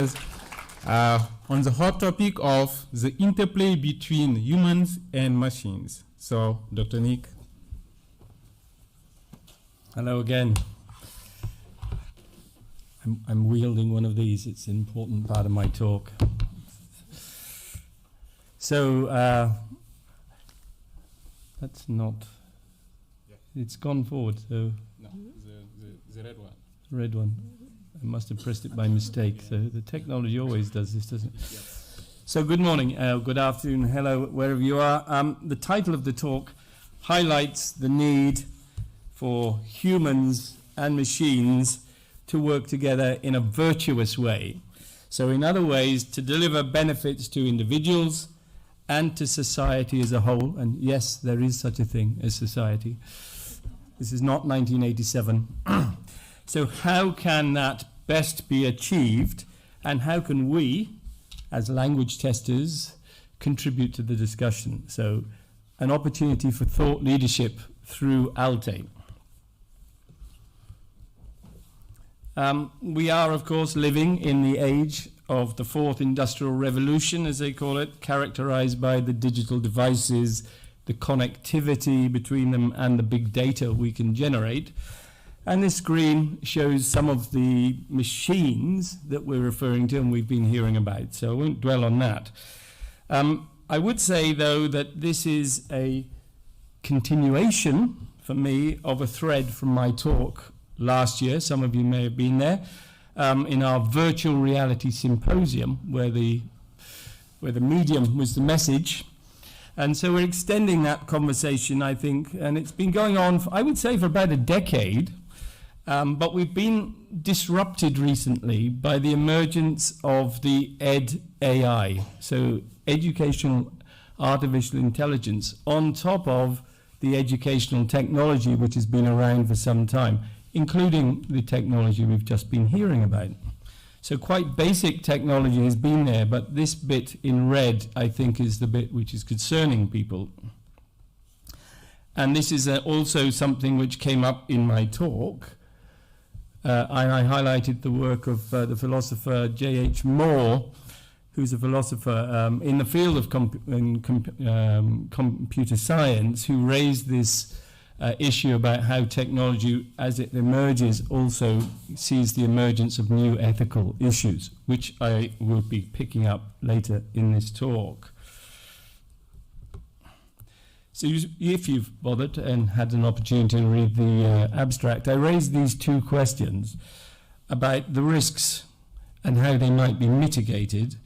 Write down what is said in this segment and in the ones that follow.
On the hot topic of the interplay between humans and machines. So, Dr. Nick. Hello again. I'm wielding one of these. It's an important part of my talk. So, that's not... It's gone forward, so... No, the red one. Red one. I must have pressed it by mistake. So the technology always does this, doesn't it? Yes. So good morning, good afternoon, hello, wherever you are. The title of the talk highlights the need for humans and machines to work together in a virtuous way. So in other ways, to deliver benefits to individuals and to society as a whole. And yes, there is such a thing as society. This is not 1987. So how can that best be achieved, and how can we, as language testers, contribute to the discussion? So an opportunity for thought leadership through ALTE. We are, of course, living in the age of the fourth industrial revolution, as they call it, characterized by the digital devices, the connectivity between them, and the big data we can generate. And this screen shows some of the machines that we're referring to and we've been hearing about, so I won't dwell on that. I would say, though, that this is a continuation, for me, of a thread from my talk last year. Some of you may have been there, in our virtual reality symposium, where the medium was the message. And so we're extending that conversation, I think, and it's been going on, I would say, for about a decade. But we've been disrupted recently by the emergence of the AI, so educational artificial intelligence, on top of the educational technology which has been around for some time, including the technology we've just been hearing about. So quite basic technology has been there, but this bit in red, I think, is the bit which is concerning people. And this is also something which came up in my talk. And I highlighted the work of the philosopher J.H. Moore, who's a philosopher in the field of computer science, who raised this issue about how technology, as it emerges, also sees the emergence of new ethical issues, which I will be picking up later in this talk. So if you've bothered and had an opportunity to read the abstract, I raised these two questions about the risks and how they might be mitigated,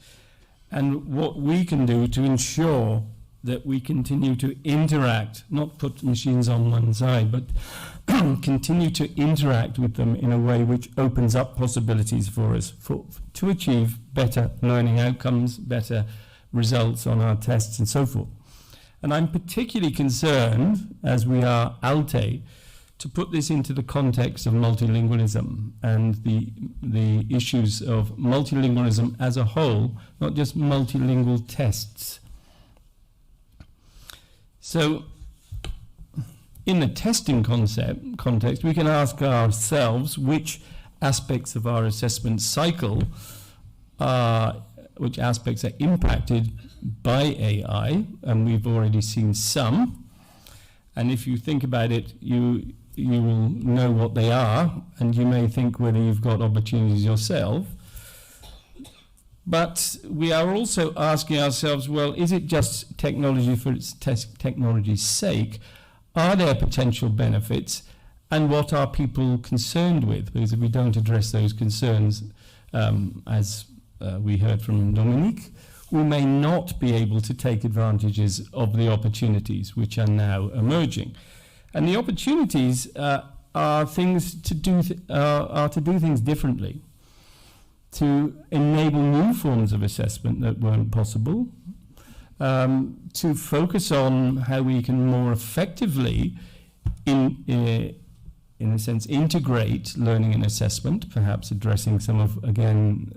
and what we can do to ensure that we continue to interact, not put machines on one side, but continue to interact with them in a way which opens up possibilities for us to achieve better learning outcomes, better results on our tests and so forth. And I'm particularly concerned, as we are ALTE, to put this into the context of multilingualism and the issues of multilingualism as a whole, not just multilingual tests. So, in the testing context, we can ask ourselves which aspects of our assessment cycle which aspects are impacted by AI, and we've already seen some. And if you think about it, you will know what they are, and you may think whether you've got opportunities yourself. But we are also asking ourselves, well, is it just technology for its technology's sake? Are there potential benefits? And what are people concerned with? Because if we don't address those concerns, as we heard from Dominique, we may not be able to take advantages of the opportunities which are now emerging. And the opportunities are things to do things differently, to enable new forms of assessment that weren't possible, to focus on how we can more effectively, in a sense, integrate learning and assessment, perhaps addressing some of, again,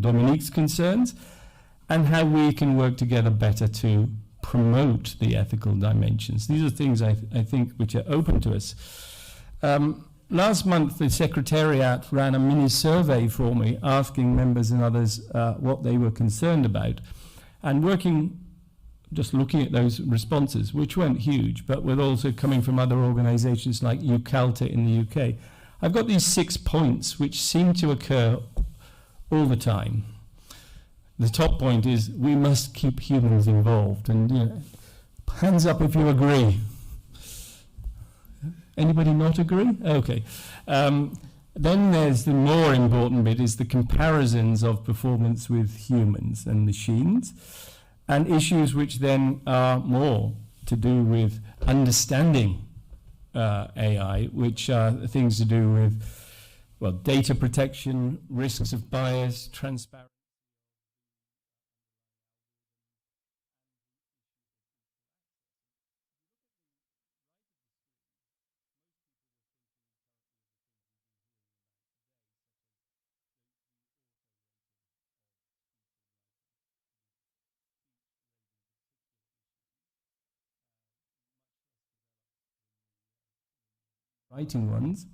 Dominique's concerns, and how we can work together better to promote the ethical dimensions. These are things I think which are open to us. last month, the Secretariat ran a mini survey for me, asking members and others what they were concerned about. And just looking at those responses, which weren't huge, but were also coming from other organisations like UCALTA in the UK. I've got these 6 points which seem to occur all the time. The top point is we must keep humans involved. And hands up if you agree. Anybody not agree? Okay. Then there's the more important bit, is the comparisons of performance with humans and machines, and issues which then are more to do with understanding AI, which are things to do with, well, data protection, risks of bias, transparency. Writing ones,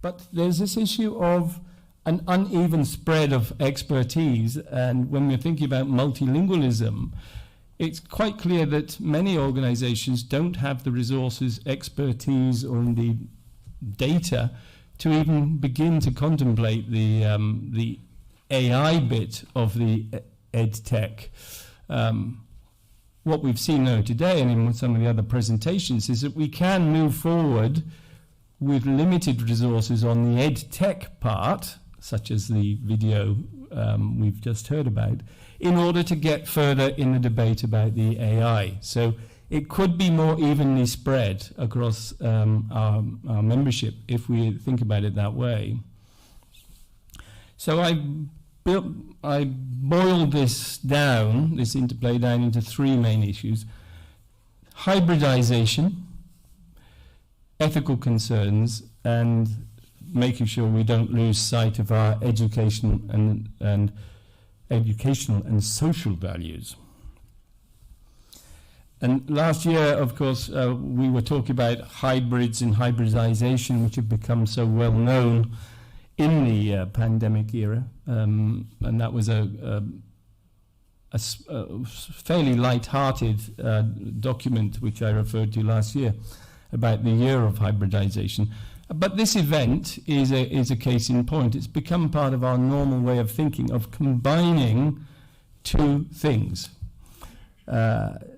but there's this issue of an uneven spread of expertise, and when we're thinking about multilingualism, it's quite clear that many organizations don't have the resources, expertise, or indeed data to even begin to contemplate the AI bit of the EdTech. What we've seen now today and in some of the other presentations is that we can move forward with limited resources on the EdTech part, such as the video we've just heard about, in order to get further in the debate about the AI. So it could be more evenly spread across our membership if we think about it that way. So I boiled this interplay down into 3 main issues: hybridization, ethical concerns, and making sure we don't lose sight of our education and educational and social values. And last year, of course, we were talking about hybrids and hybridization, which have become so well known in the pandemic era, and that was a fairly light-hearted document which I referred to last year, about the year of hybridization. But this event is a case in point. It's become part of our normal way of thinking, of combining 2 things.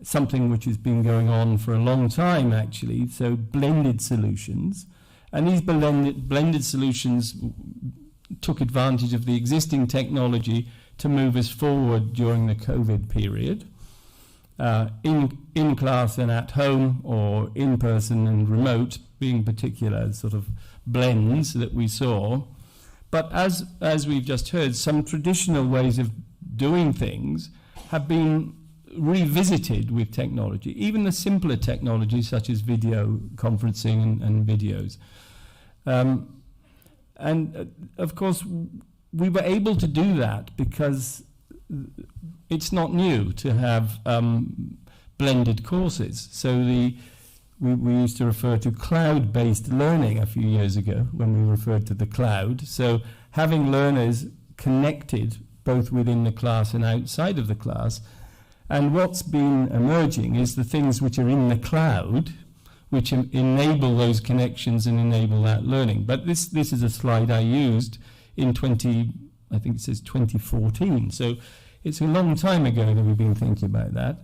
Something which has been going on for a long time, actually, so blended solutions. And these blended solutions took advantage of the existing technology to move us forward during the COVID period. In class and at home, or in person and remote, being particular sort of blends that we saw. But as we've just heard, some traditional ways of doing things have been revisited with technology, even the simpler technologies such as video conferencing and videos. Of course, we were able to do that because it's not new to have blended courses. So we used to refer to cloud-based learning a few years ago when we referred to the cloud. So having learners connected both within the class and outside of the class. And what's been emerging is the things which are in the cloud, which enable those connections and enable that learning. But this is a slide I used in 2014. So it's a long time ago that we've been thinking about that.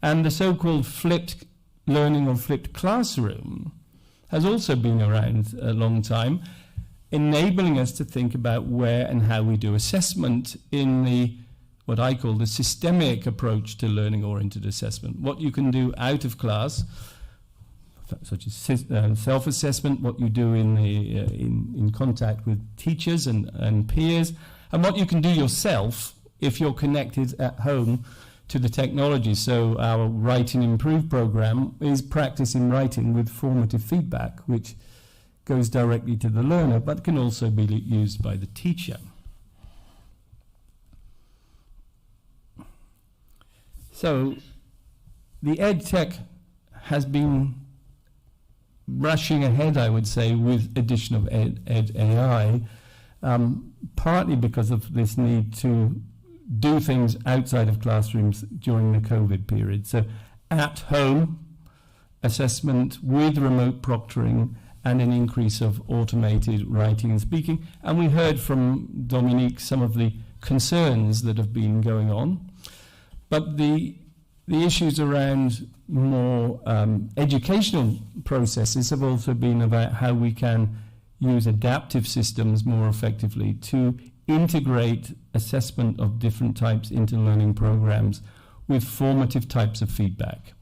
And the so-called flipped learning or flipped classroom has also been around a long time, enabling us to think about where and how we do assessment in what I call the systemic approach to learning-oriented assessment. What you can do out of class, such as self-assessment, what you do in contact with teachers and peers, and what you can do yourself if you're connected at home to the technology. So our Write and Improve program is practice in writing with formative feedback, which goes directly to the learner, but can also be used by the teacher. So the EdTech has been rushing ahead, I would say, with addition of ed AI, partly because of this need to do things outside of classrooms during the COVID period. So at home assessment with remote proctoring and an increase of automated writing and speaking. And we heard from Dominique some of the concerns that have been going on. But the issues around more educational processes have also been about how we can use adaptive systems more effectively to integrate assessment of different types into learning programs with formative types of feedback.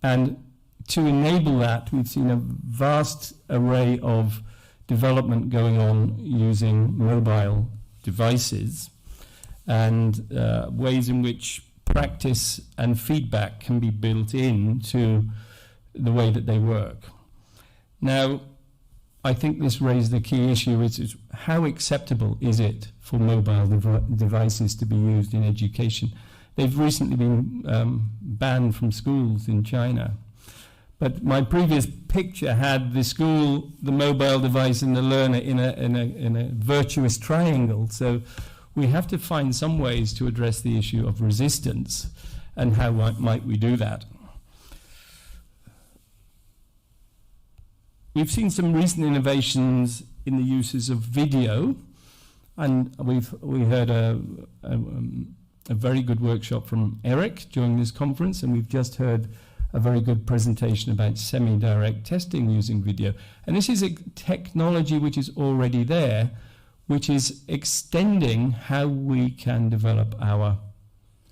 And to enable that, we've seen a vast array of development going on using mobile devices and ways in which practice and feedback can be built into the way that they work. Now, I think this raised the key issue, is how acceptable is it for mobile devices to be used in education? They've recently been banned from schools in China. But my previous picture had the school, the mobile device, and the learner in a virtuous triangle. So we have to find some ways to address the issue of resistance, and how might we do that? We've seen some recent innovations in the uses of video, and we heard a very good workshop from Eric during this conference, and we've just heard a very good presentation about semi-direct testing using video. And this is a technology which is already there, which is extending how we can develop our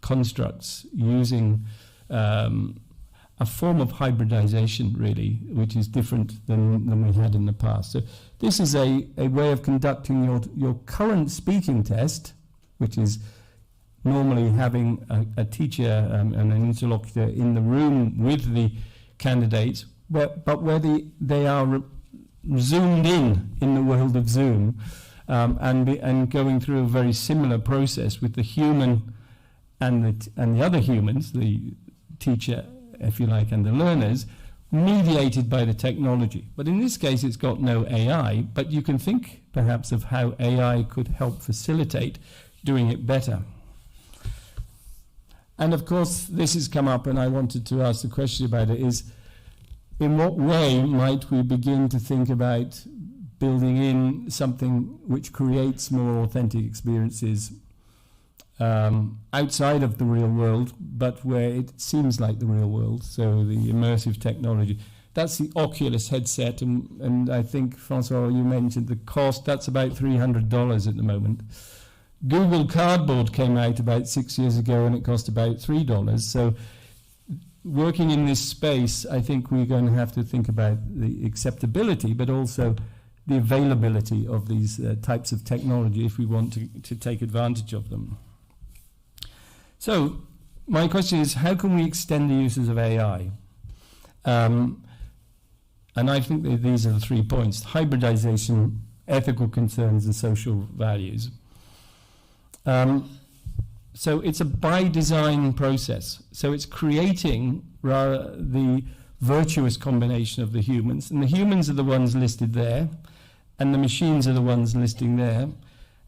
constructs using a form of hybridization, really, which is different than we had in the past. So this is a way of conducting your current speaking test, which is normally having a teacher and an interlocutor in the room with the candidates, but where they are zoomed in the world of Zoom, and going through a very similar process with the human and the other humans, the teacher, if you like, and the learners, mediated by the technology. But in this case, it's got no AI, but you can think perhaps of how AI could help facilitate doing it better. And of course, this has come up, and I wanted to ask the question about it, is in what way might we begin to think about building in something which creates more authentic experiences outside of the real world, but where it seems like the real world, so the immersive technology. That's the Oculus headset, and I think, Francois, you mentioned the cost. That's about $300 at the moment. Google Cardboard came out about 6 years ago, and it cost about $3. So working in this space, I think we're going to have to think about the acceptability, but also the availability of these types of technology if we want to take advantage of them. So my question is, how can we extend the uses of AI? And I think that these are the 3 points: hybridization, ethical concerns, and social values. So it's a by design process. So it's creating the virtuous combination of the humans, and the humans are the ones listed there, and the machines are the ones listing there.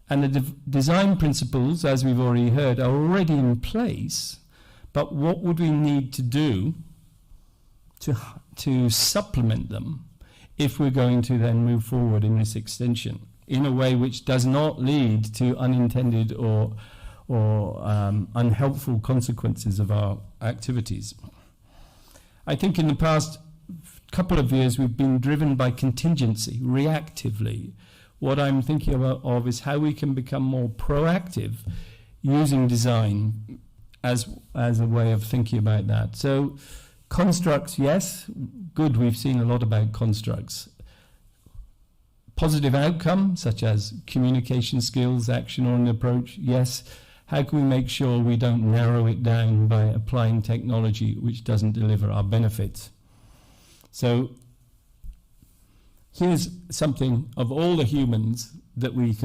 And the design principles, as we've already heard, are already in place. But what would we need to do to supplement them if we're going to then move forward in this extension in a way which does not lead to unintended or unhelpful consequences of our activities? I think in the past couple of years we've been driven by contingency, reactively. What I'm thinking of is how we can become more proactive using design as a way of thinking about that. So constructs, yes, good, we've seen a lot about constructs. Positive outcome, such as communication skills, action or an approach, yes. How can we make sure we don't narrow it down by applying technology which doesn't deliver our benefits? So here's something of all the humans that we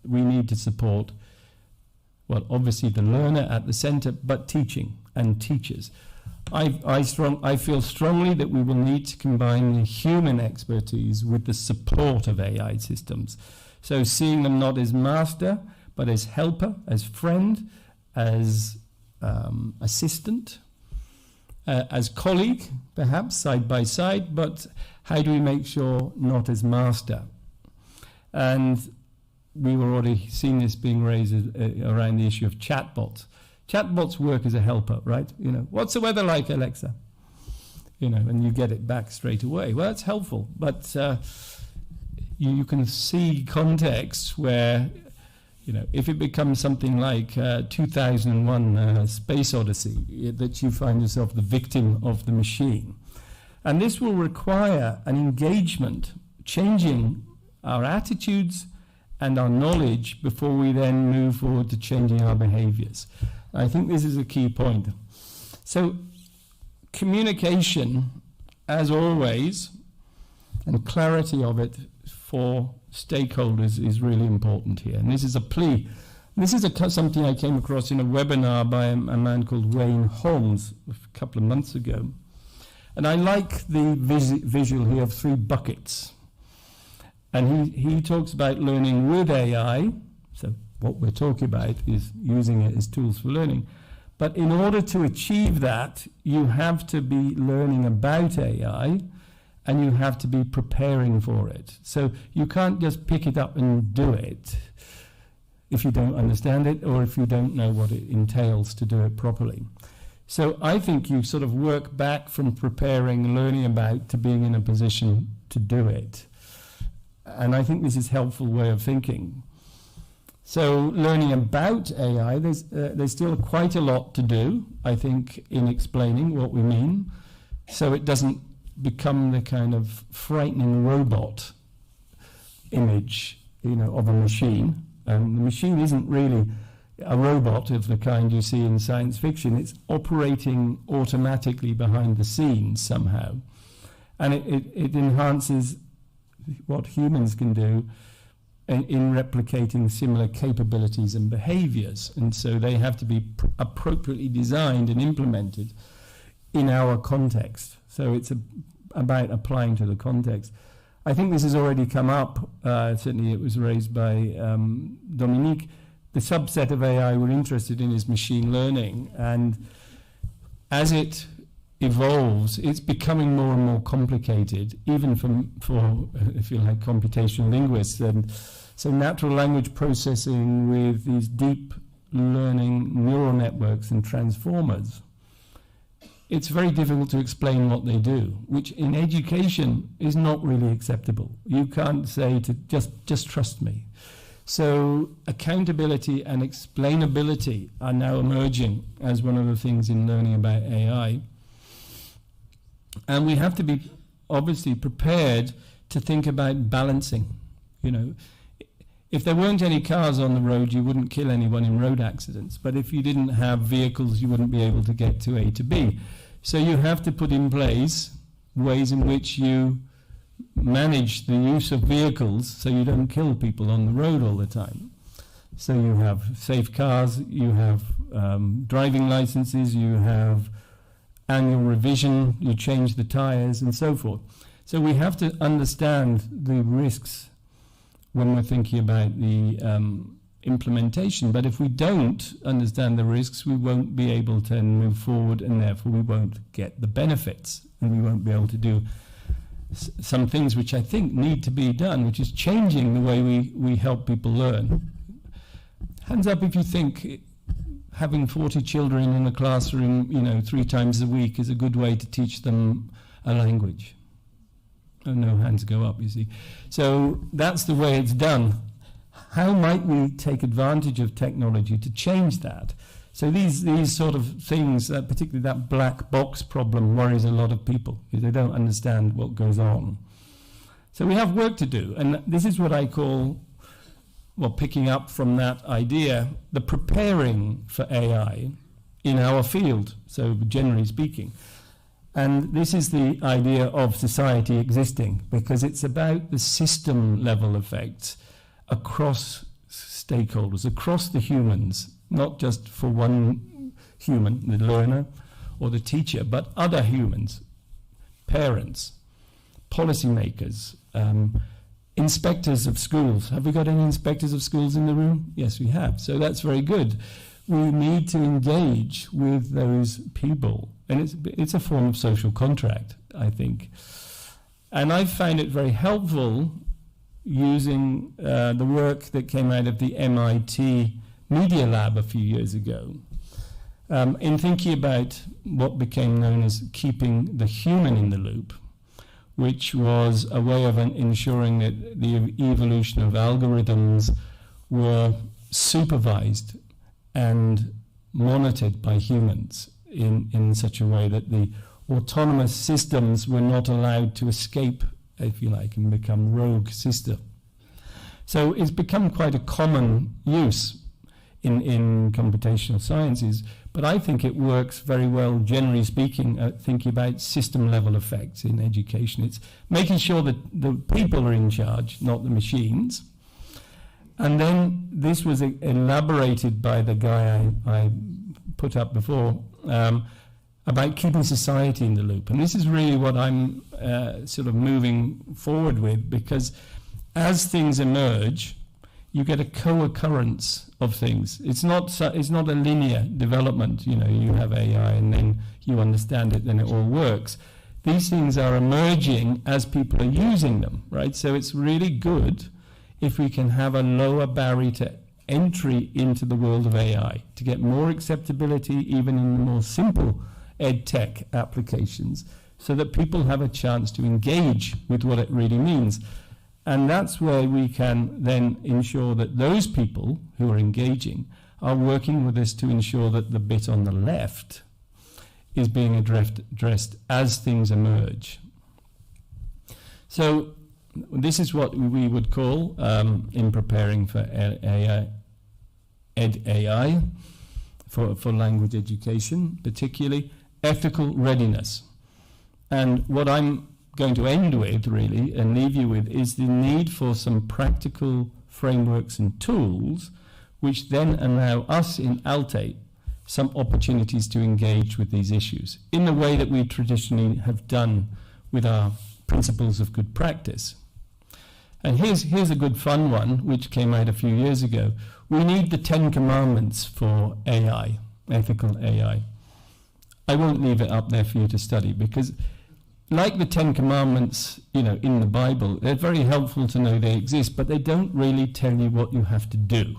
need to support. Well, obviously the learner at the center, but teaching and teachers. I feel strongly that we will need to combine the human expertise with the support of AI systems. So seeing them not as master, but as helper, as friend, as assistant, as colleague, perhaps, side by side, but how do we make sure not as master? And we've already seen this being raised around the issue of chatbots. Chatbots work as a helper, right? You know, what's the weather like, Alexa? You know, and you get it back straight away. Well, it's helpful, but you can see contexts where, you know, if it becomes something like 2001 Space Odyssey, that you find yourself the victim of the machine. And this will require an engagement, changing our attitudes and our knowledge before we then move forward to changing our behaviors. I think this is a key point. So communication, as always, and clarity of it for stakeholders is really important here. And this is a plea. This is something I came across in a webinar by a man called Wayne Holmes a couple of months ago. And I like the visual here of 3 buckets. And he talks about learning with AI. So what we're talking about is using it as tools for learning. But in order to achieve that, you have to be learning about AI, and you have to be preparing for it. So you can't just pick it up and do it if you don't understand it or if you don't know what it entails to do it properly. So I think you sort of work back from preparing, learning about, to being in a position to do it. And I think this is a helpful way of thinking. So learning about AI, there's still quite a lot to do, I think, in explaining what we mean, so it doesn't become the kind of frightening robot image, you know, of a machine. And the machine isn't really a robot of the kind you see in science fiction. It's operating automatically behind the scenes somehow. And it enhances what humans can do in replicating similar capabilities and behaviors. And so they have to be appropriately designed and implemented in our context. So it's about applying to the context. I think this has already come up. Certainly it was raised by Dominique. The subset of AI we're interested in is machine learning. And as it evolves, it's becoming more and more complicated, even for if you like, computational linguists. And so natural language processing with these deep learning neural networks and transformers, it's very difficult to explain what they do, which in education is not really acceptable. You can't say to just trust me. So accountability and explainability are now emerging as one of the things in learning about AI. And we have to be obviously prepared to think about balancing. You know, if there weren't any cars on the road, you wouldn't kill anyone in road accidents. But if you didn't have vehicles, you wouldn't be able to get to A to B. So you have to put in place ways in which you manage the use of vehicles so you don't kill people on the road all the time. So you have safe cars, you have driving licenses, you have annual revision, you change the tires and so forth. So we have to understand the risks when we're thinking about the implementation. But if we don't understand the risks, we won't be able to move forward, and therefore we won't get the benefits, and we won't be able to do some things which I think need to be done, which is changing the way we help people learn. Hands up if you think having 40 children in a classroom, 3 times a week is a good way to teach them a language. Oh, no hands go up, you see. So that's the way it's done. How might we take advantage of technology to change that? So these sort of things, particularly that black box problem, worries a lot of people because they don't understand what goes on. So we have work to do, and this is what I call, well, picking up from that idea, the preparing for AI in our field, so generally speaking. And this is the idea of society existing, because it's about the system level effects across stakeholders, across the humans, not just for one human, the learner, or the teacher, but other humans, parents, policymakers, inspectors of schools. Have we got any inspectors of schools in the room? Yes, we have. So that's very good. We need to engage with those people. And it's a form of social contract, I think. And I find it very helpful using the work that came out of the MIT Media Lab a few years ago in thinking about what became known as keeping the human in the loop, which was a way of ensuring that the evolution of algorithms were supervised and monitored by humans in such a way that the autonomous systems were not allowed to escape, if you like, and become rogue systems. So it's become quite a common use in computational sciences, but I think it works very well, generally speaking, thinking about system-level effects in education. It's making sure that the people are in charge, not the machines. And then this was elaborated by the guy I put up before, about keeping society in the loop. And this is really what I'm sort of moving forward with, because as things emerge, you get a co-occurrence of things. It's not a linear development. You know, you have AI and then you understand it, then it all works. These things are emerging as people are using them, right? So it's really good if we can have a lower barrier to entry into the world of AI, to get more acceptability even in the more simple ed tech applications, so that people have a chance to engage with what it really means. And that's where we can then ensure that those people who are engaging are working with us to ensure that the bit on the left is being addressed as things emerge. So this is what we would call, in preparing for AI, EdAI, for language education, particularly, ethical readiness. And what I'm going to end with, really, and leave you with, is the need for some practical frameworks and tools which then allow us in ALTE some opportunities to engage with these issues in the way that we traditionally have done with our principles of good practice. And here's a good fun one, which came out a few years ago. We need the 10 Commandments for AI, ethical AI. I won't leave it up there for you to study, because like the 10 Commandments, you know, in the Bible, they're very helpful to know they exist, but they don't really tell you what you have to do.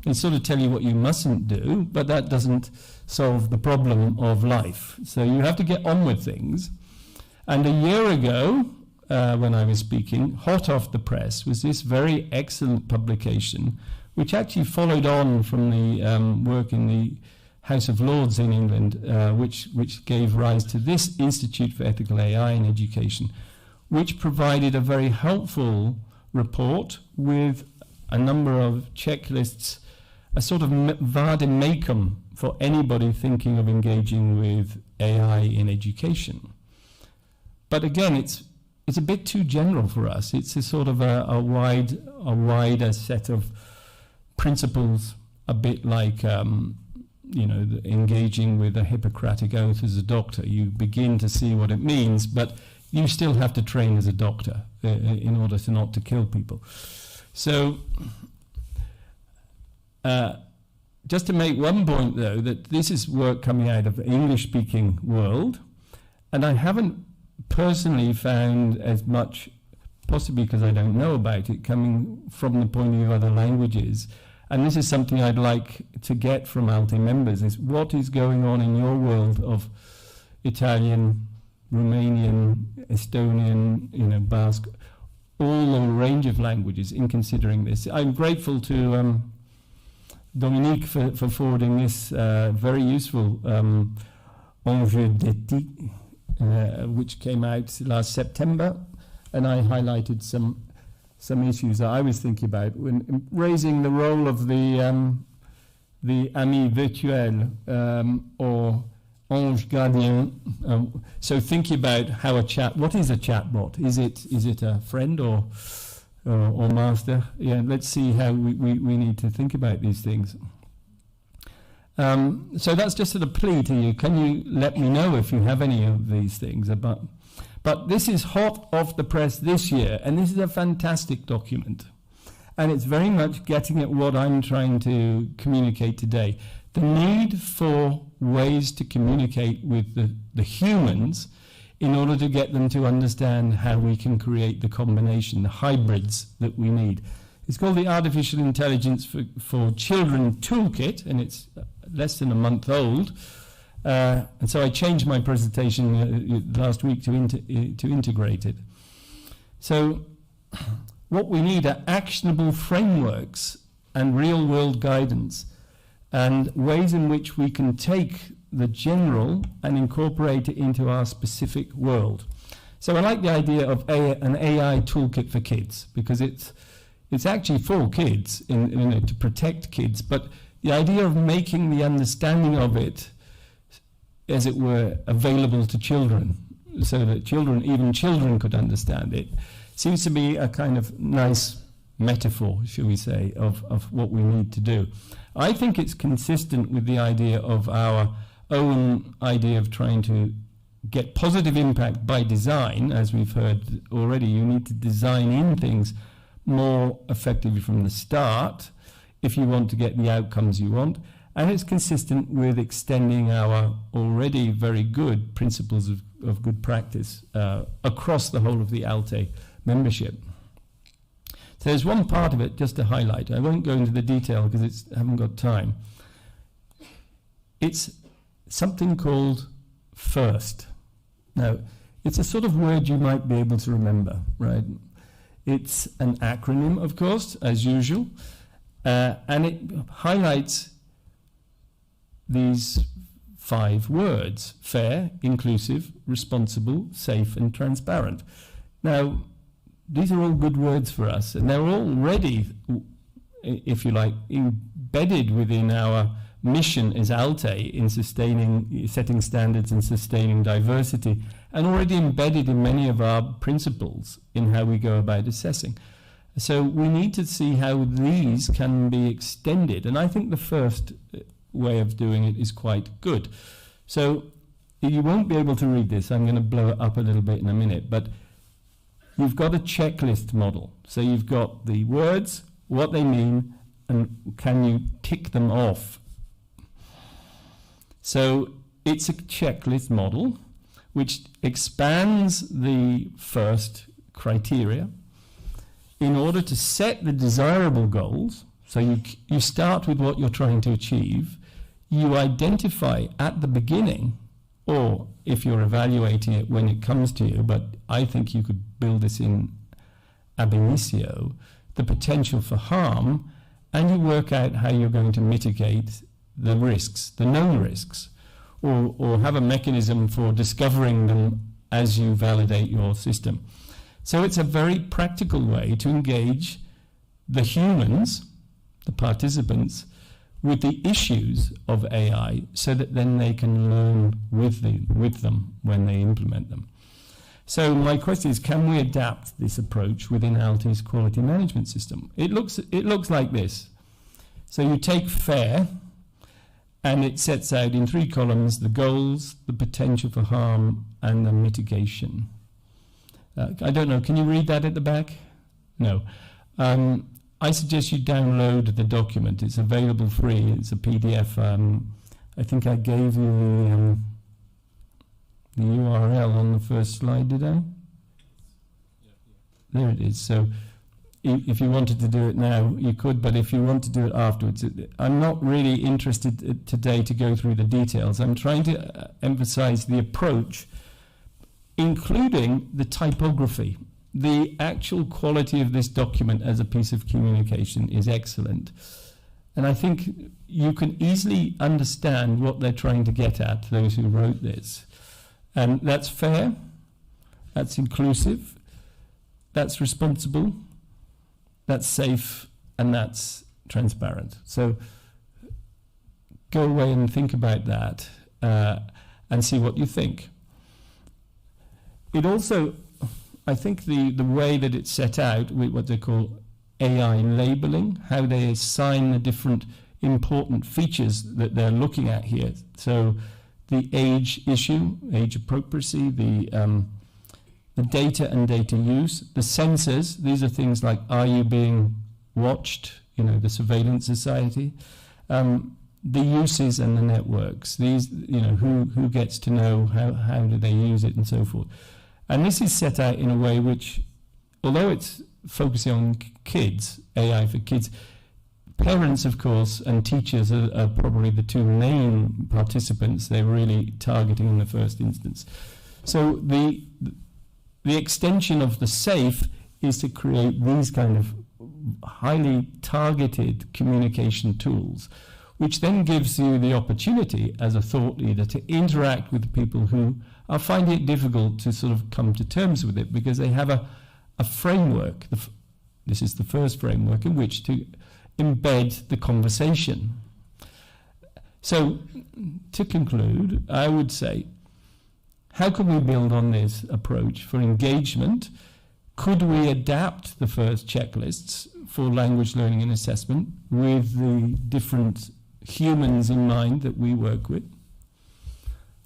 They sort of tell you what you mustn't do, but that doesn't solve the problem of life. So you have to get on with things. And a year ago, when I was speaking, hot off the press was this very excellent publication, which actually followed on from the work in the House of Lords in England, which gave rise to this Institute for Ethical AI in Education, which provided a very helpful report with a number of checklists, a sort of vade-mecum for anybody thinking of engaging with AI in education. But again, it's a bit too general for us. It's a sort of a wider set of principles, a bit like you know, engaging with a Hippocratic oath as a doctor. You begin to see what it means, but you still have to train as a doctor in order to not to kill people. So just to make one point, though, that this is work coming out of the English-speaking world, and I haven't personally found as much, possibly because I don't know about it, coming from the point of view of other languages. And this is something I'd like to get from ALTE members, is what is going on in your world of Italian, Romanian, Estonian, you know, Basque, all a range of languages in considering this. I'm grateful to Dominique for forwarding this very useful Enjeu d'éthique, which came out last September, and I highlighted some issues that I was thinking about when raising the role of the ami virtuel or ange gardien. So thinking about how what is a chatbot? Is it a friend or master? Yeah, let's see how we need to think about these things. So that's just a plea to you. Can you let me know if you have any of these things? But this is hot off the press this year, and this is a fantastic document. And it's very much getting at what I'm trying to communicate today. The need for ways to communicate with the humans in order to get them to understand how we can create the combination, the hybrids that we need. It's called the Artificial Intelligence for Children Toolkit, and it's less than a month old. And so I changed my presentation last week to integrate it. So what we need are actionable frameworks and real-world guidance and ways in which we can take the general and incorporate it into our specific world. So I like the idea of an AI toolkit for kids, because it's actually for kids, to protect kids, but the idea of making the understanding of it, as it were, available to children, so that even children could understand it, seems to be a kind of nice metaphor, shall we say, of what we need to do. I think it's consistent with the idea of our own idea of trying to get positive impact by design. As we've heard already, you need to design in things more effectively from the start if you want to get the outcomes you want. And it's consistent with extending our already very good principles of good practice across the whole of the ALTE membership. So there's one part of it just to highlight. I won't go into the detail because I haven't got time. It's something called FIRST. Now, it's a sort of word you might be able to remember, right? It's an acronym, of course, as usual, and it highlights these 5 words: fair, inclusive, responsible, safe, and transparent. Now, these are all good words for us, and they're already, if you like, embedded within our mission as ALTE in setting standards and sustaining diversity, and already embedded in many of our principles in how we go about assessing. So we need to see how these can be extended, and I think the first way of doing it is quite good. So you won't be able to read this. I'm going to blow it up a little bit in a minute, but you've got a checklist model. So you've got the words, what they mean, and can you tick them off? So it's a checklist model which expands the first criteria in order to set the desirable goals. So you start with what you're trying to achieve. You identify at the beginning, or if you're evaluating it when it comes to you, but I think you could build this in ab initio, the potential for harm, and you work out how you're going to mitigate the risks, the known risks, or have a mechanism for discovering them as you validate your system. So it's a very practical way to engage the humans, the participants, with the issues of AI, so that then they can learn with them when they implement them. So my question is, can we adapt this approach within ALTE's quality management system? It looks like this. So you take FAIR, and it sets out in 3 columns the goals, the potential for harm, and the mitigation. I don't know, can you read that at the back? No. I suggest you download the document. It's available free. It's a PDF. I think I gave you the URL on the first slide, did I? Yeah. There it is. So if you wanted to do it now, you could, but if you want to do it afterwards, I'm not really interested today to go through the details. I'm trying to emphasize the approach, including the typography. The actual quality of this document as a piece of communication is excellent. And I think you can easily understand what they're trying to get at, those who wrote this. And that's fair, that's inclusive, that's responsible, that's safe, and that's transparent. So go away and think about that and see what you think. It also, I think the way that it's set out with what they call AI labeling, how they assign the different important features that they're looking at here. So the age issue, age appropriacy, the data and data use, the sensors. These are things like, are you being watched? You know, the surveillance society. The uses and the networks. These, you know, who gets to know, how do they use it, and so forth. And this is set out in a way which, although it's focusing on kids, AI for kids, parents, of course, and teachers are probably the two main participants they're really targeting in the first instance. So the extension of the SAFE is to create these kind of highly targeted communication tools, which then gives you the opportunity as a thought leader to interact with people who are finding it difficult to sort of come to terms with it, because they have a framework. This is the first framework in which to embed the conversation. So, to conclude, I would say, how can we build on this approach for engagement? Could we adapt the first checklists for language learning and assessment with the different humans in mind that we work with?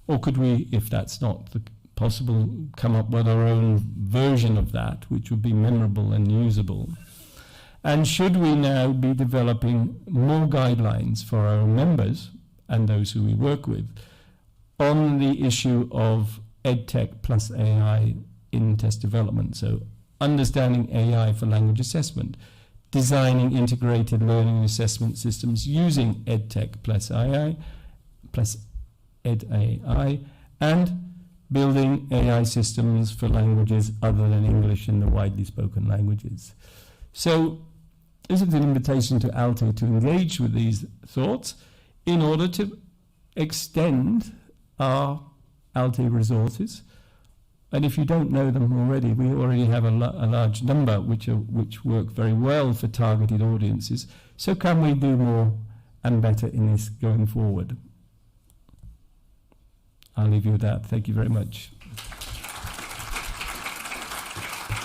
Or could we, if that's not possible, come up with our own version of that, which would be memorable and usable? And should we now be developing more guidelines for our members and those who we work with on the issue of EdTech plus AI in test development? So understanding AI for language assessment, designing integrated learning and assessment systems using EdTech plus AI, plus EdAI, and building AI systems for languages other than English and the widely spoken languages. So this is an invitation to ALTE to engage with these thoughts in order to extend our ALTE resources. And if you don't know them already, we already have a large number which work very well for targeted audiences. So can we do more and better in this going forward? I'll leave you with that. Thank you very much.